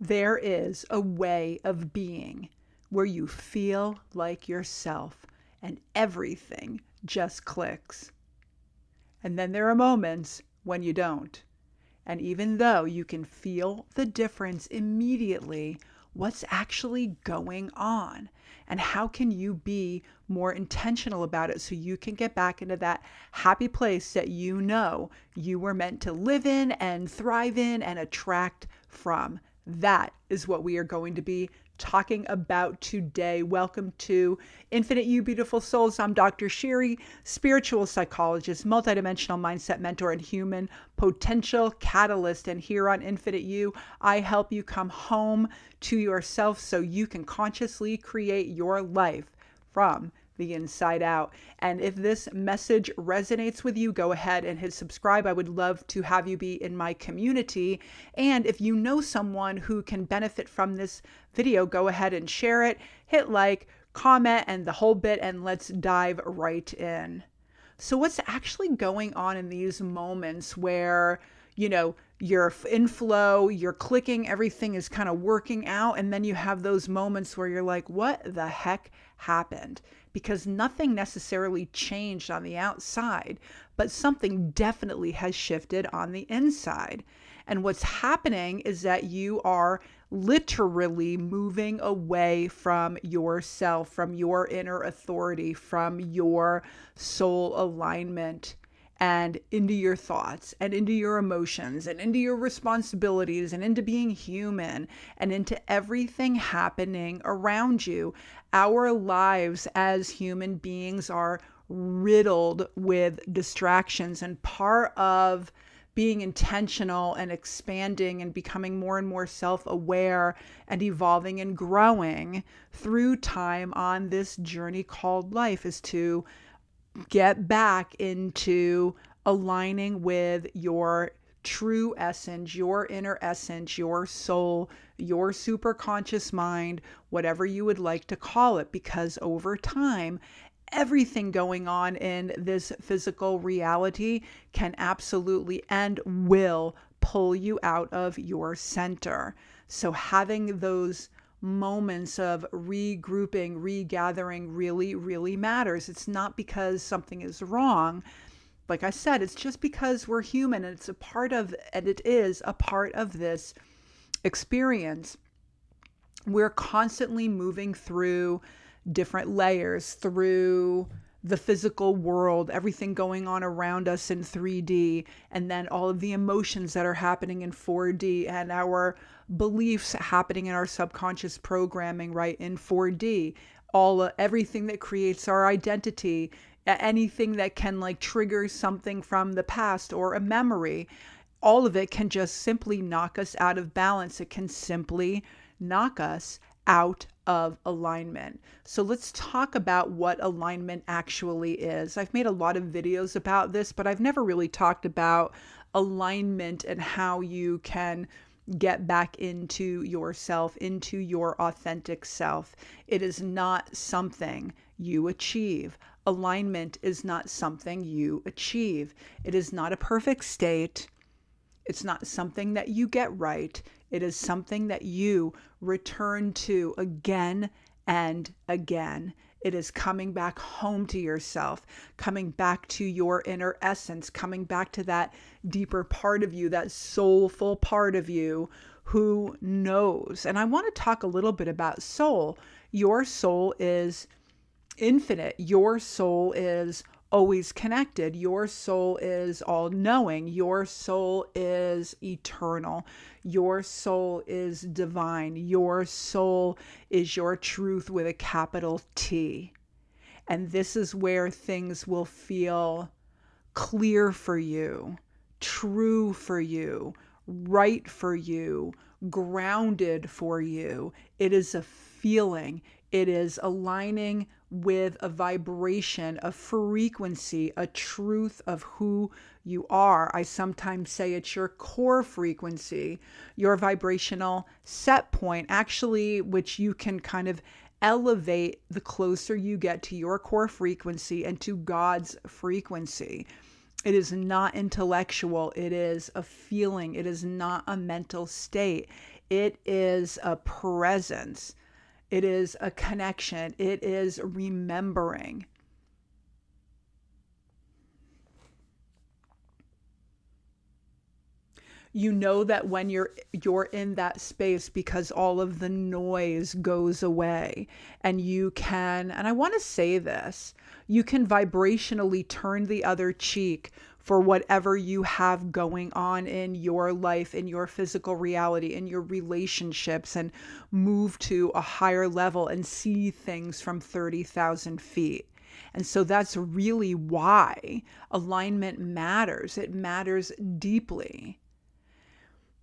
There is a way of being where you feel like yourself and everything just clicks. And then there are moments when you don't. And even though you can feel the difference immediately, what's actually going on? And how can you be more intentional about it so you can get back into that happy place that you know you were meant to live in and thrive in and attract from? That is what we are going to be talking about today. Welcome to Infinite You Beautiful Souls. I'm Dr. Sheri, spiritual psychologist, multidimensional mindset mentor, and human potential catalyst. And here on Infinite You, I help you come home to yourself so you can consciously create your life from the inside out. And if this message resonates with you, go ahead and hit subscribe. I would love to have you be in my community. And if you know someone who can benefit from this video, go ahead and share it, hit like, comment, and the whole bit, and let's dive right in. So what's actually going on in these moments where, you're in flow, you're clicking, everything is kind of working out, and then you have those moments where you're like, what the heck happened? Because nothing necessarily changed on the outside, but something definitely has shifted on the inside. And what's happening is that you are literally moving away from yourself, from your inner authority, from your soul alignment, and into your thoughts and into your emotions and into your responsibilities and into being human and into everything happening around you. Our lives as human beings are riddled with distractions, and part of being intentional and expanding and becoming more and more self-aware and evolving and growing through time on this journey called life is to get back into aligning with your true essence, your inner essence, your soul, your superconscious mind, whatever you would like to call it, because over time, everything going on in this physical reality can absolutely and will pull you out of your center. So having those moments of regrouping, regathering really, really matters. It's not because something is wrong. Like I said, it's just because we're human, and it is a part of this experience. We're constantly moving through different layers, through the physical world, everything going on around us in 3D, and then all of the emotions that are happening in 4D, and our beliefs happening in our subconscious programming, right, in 4D. Everything that creates our identity, anything that can trigger something from the past or a memory, all of it can just simply knock us out of balance. It can simply knock us out of alignment. So let's talk about what alignment actually is. I've made a lot of videos about this, but I've never really talked about alignment and how you can get back into yourself, into your authentic self. It is not something you achieve. Alignment is not something you achieve. It is not a perfect state. It's not something that you get right. It is something that you return to again and again. It is coming back home to yourself, coming back to your inner essence, coming back to that deeper part of you, that soulful part of you who knows. And I want to talk a little bit about soul. Your soul is infinite. Your soul is always connected. Your soul is all-knowing. Your soul is eternal. Your soul is divine. Your soul is your truth with a capital T. And this is where things will feel clear for you, true for you, right for you, grounded for you. It is a feeling. It is aligning with a vibration, a frequency, a truth of who you are. I sometimes say it's your core frequency, your vibrational set point, actually, which you can kind of elevate the closer you get to your core frequency and to God's frequency. It is not intellectual. It is a feeling. It is not a mental state. It is a presence. It is a connection. It is remembering. You know that when you're in that space, because all of the noise goes away, and you can, and I want to say this, you can vibrationally turn the other cheek for whatever you have going on in your life, in your physical reality, in your relationships, and move to a higher level and see things from 30,000 feet. And so that's really why alignment matters. It matters deeply,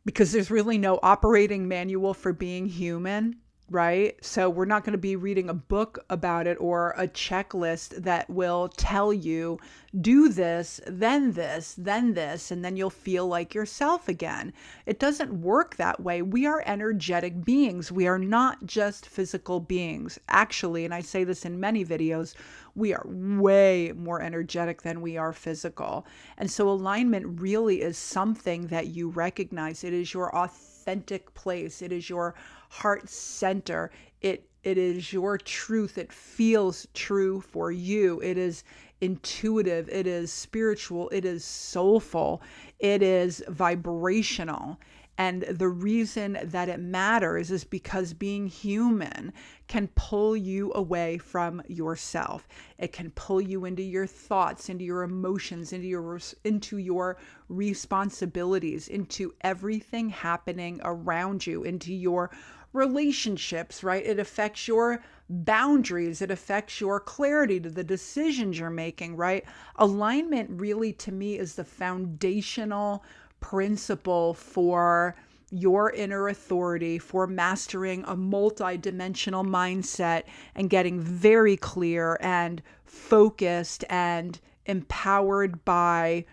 because there's really no operating manual for being human, right? So we're not going to be reading a book about it or a checklist that will tell you, do this, then this, then this, and then you'll feel like yourself again. It doesn't work that way. We are energetic beings. We are not just physical beings. Actually, and I say this in many videos, we are way more energetic than we are physical. And so alignment really is something that you recognize. It is your authentic place. It is your heart center. It is your truth. It feels true for you. It is intuitive. It is spiritual. It is soulful. It is vibrational. And the reason that it matters is because being human can pull you away from yourself. It can pull you into your thoughts, into your emotions, into your responsibilities, into everything happening around you, into your relationships, right? It affects your boundaries. It affects your clarity to the decisions you're making, right? Alignment really, to me, is the foundational principle for your inner authority, for mastering a multidimensional mindset and getting very clear and focused and empowered by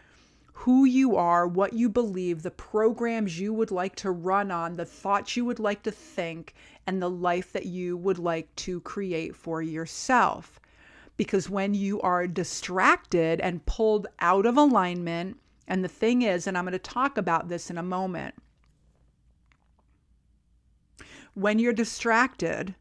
who you are, what you believe, the programs you would like to run on, the thoughts you would like to think, and the life that you would like to create for yourself. Because when you are distracted and pulled out of alignment, and the thing is, and I'm going to talk about this in a moment, when you're distracted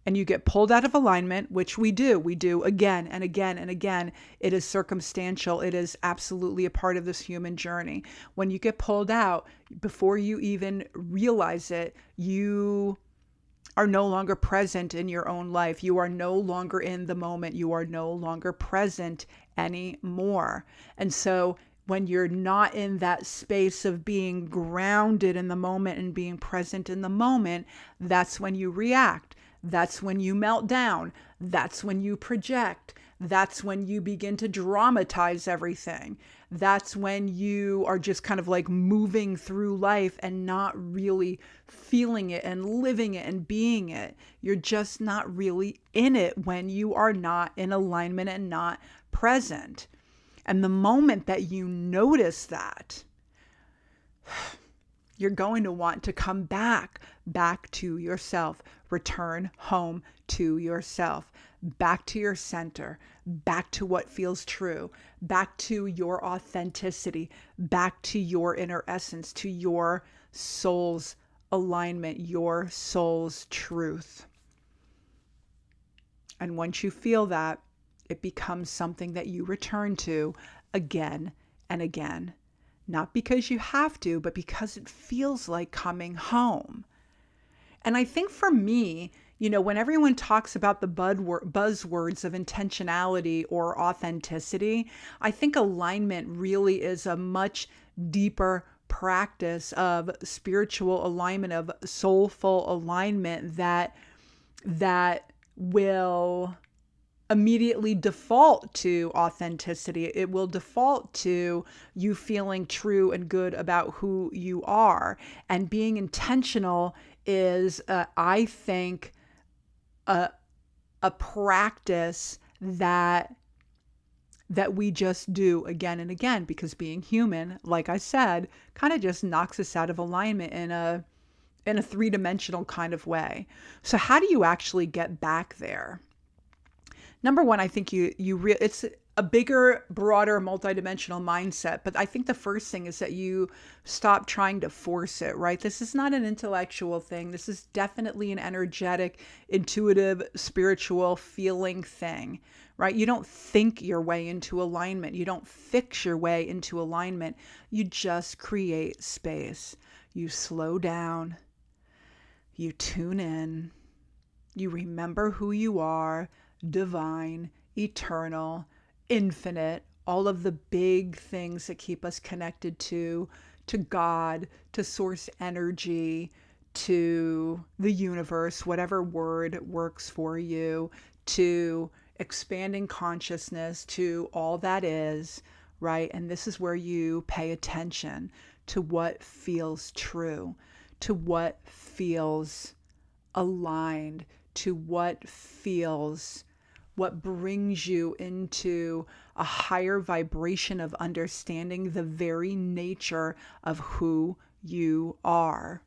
and you get pulled out of alignment, which we do again and again and again, it is circumstantial. It is absolutely a part of this human journey. When you get pulled out, before you even realize it, you are no longer present in your own life. You are no longer in the moment. You are no longer present anymore. And so when you're not in that space of being grounded in the moment and being present in the moment, that's when you react. That's when you melt down. That's when you project. That's when you begin to dramatize everything. That's when you are just kind of like moving through life and not really feeling it and living it and being it. You're just not really in it when you are not in alignment and not present. And the moment that you notice that, you're going to want to come back to yourself, return home to yourself, back to your center, back to what feels true, back to your authenticity, back to your inner essence, to your soul's alignment, your soul's truth. And once you feel that, it becomes something that you return to again and again. Not because you have to, but because it feels like coming home. And I think for me, when everyone talks about the buzzwords of intentionality or authenticity, I think alignment really is a much deeper practice of spiritual alignment, of soulful alignment that will immediately default to authenticity. It will default to you feeling true and good about who you are. And being intentional is, I think, a practice that we just do again and again, because being human, like I said, kind of just knocks us out of alignment in a three-dimensional kind of way. So how do you actually get back there? Number one, I think a bigger, broader, multidimensional mindset. But I think the first thing is that you stop trying to force it, right? This is not an intellectual thing. This is definitely an energetic, intuitive, spiritual feeling thing, right? You don't think your way into alignment. You don't fix your way into alignment. You just create space. You slow down. You tune in. You remember who you are, divine, eternal, infinite, all of the big things that keep us connected to God, to source energy, to the universe, whatever word works for you, to expanding consciousness, to all that is, right? And this is where you pay attention to what feels true, to what feels aligned, to what brings you into a higher vibration of understanding the very nature of who you are.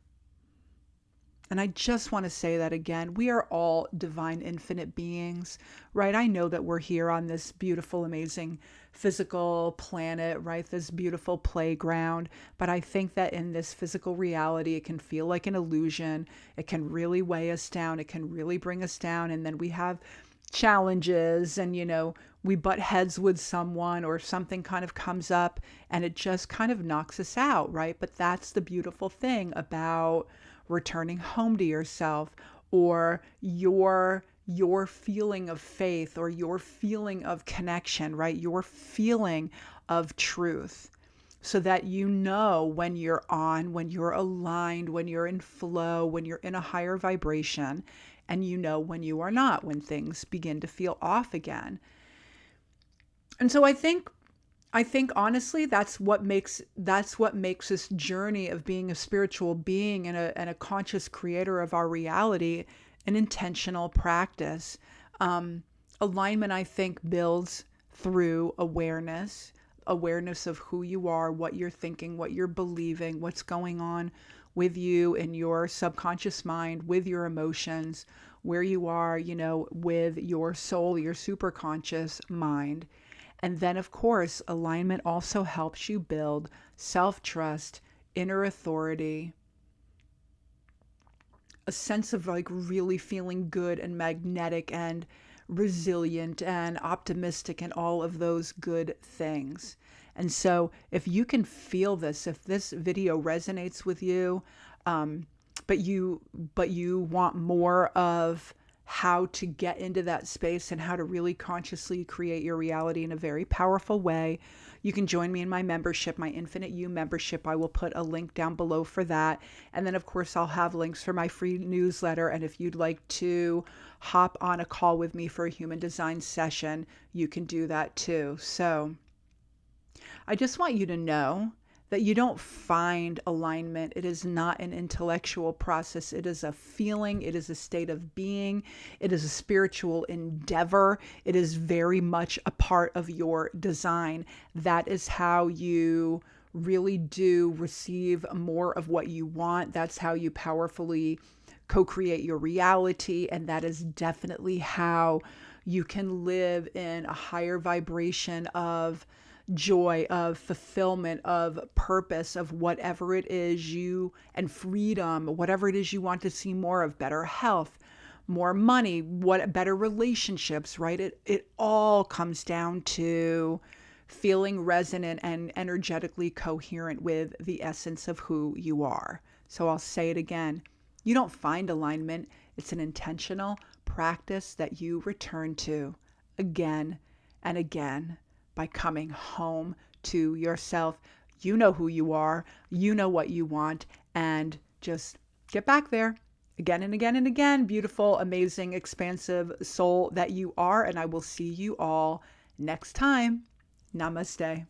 And I just want to say that again. We are all divine, infinite beings, right? I know that we're here on this beautiful, amazing physical planet, right? This beautiful playground. But I think that in this physical reality, it can feel like an illusion. It can really weigh us down. It can really bring us down. And then we have challenges and, we butt heads with someone or something kind of comes up and it just kind of knocks us out, right? But that's the beautiful thing about returning home to yourself, or your feeling of faith, or your feeling of connection, right? Your feeling of truth, so that when you're on, when you're aligned, when you're in flow, when you're in a higher vibration, and when you are not, when things begin to feel off again. And so I think honestly, that's what makes this journey of being a spiritual being and a conscious creator of our reality an intentional practice. Alignment, I think, builds through awareness of who you are, what you're thinking, what you're believing, what's going on with you in your subconscious mind, with your emotions, where you are, with your soul, your superconscious mind. And then, of course, alignment also helps you build self-trust, inner authority, a sense of really feeling good and magnetic and resilient and optimistic and all of those good things. And so if you can feel this, if this video resonates with you, but you want more of how to get into that space and how to really consciously create your reality in a very powerful way, you can join me in my membership, my Infinite You membership. I will put a link down below for that. And then, of course, I'll have links for my free newsletter. And if you'd like to hop on a call with me for a human design session, you can do that too. So I just want you to know that you don't find alignment. It is not an intellectual process. It is a feeling. It is a state of being. It is a spiritual endeavor. It is very much a part of your design. That is how you really do receive more of what you want. That's how you powerfully co-create your reality. And that is definitely how you can live in a higher vibration of joy, of fulfillment, of purpose, of whatever it is and freedom, whatever it is you want to see more of, better health, more money, better relationships, right? It all comes down to feeling resonant and energetically coherent with the essence of who you are. So I'll say it again. You don't find alignment. It's an intentional practice that you return to again and again. By coming home to yourself. You know who you are, you know what you want, and just get back there again and again and again. Beautiful, amazing, expansive soul that you are, and I will see you all next time. Namaste.